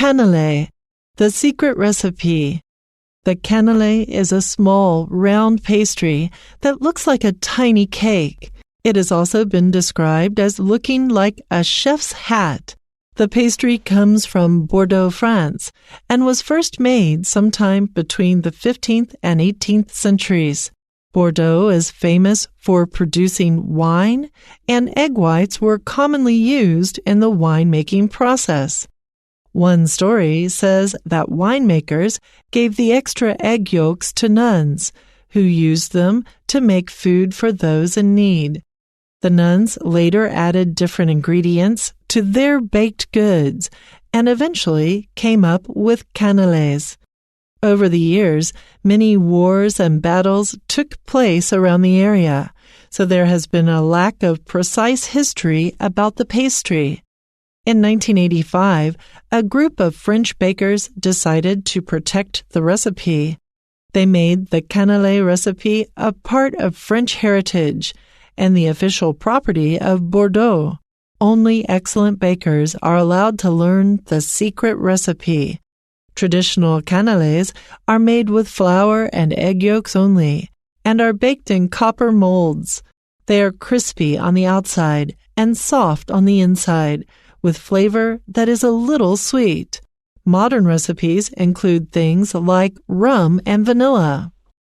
Canelé, the secret recipe. The canelé is a small, round pastry that looks like a tiny cake. It has also been described as looking like a chef's hat. The pastry comes from Bordeaux, France, and was first made sometime between the 15th and 18th centuries. Bordeaux is famous for producing wine, and egg whites were commonly used in the winemaking process. One story says that winemakers gave the extra egg yolks to nuns, who used them to make food for those in need. The nuns later added different ingredients to their baked goods and eventually came up with canelés. Over the years, many wars and battles took place around the area, so there has been a lack of precise history about the pastry. In 1985, a group of French bakers decided to protect the recipe. They made the Canelé recipe a part of French heritage and the official property of Bordeaux. Only excellent bakers are allowed to learn the secret recipe. Traditional canelés are made with flour and egg yolks only and are baked in copper molds. They are crispy on the outside and soft on the inside, with flavor that is a little sweet. Modern recipes include things like rum and vanilla.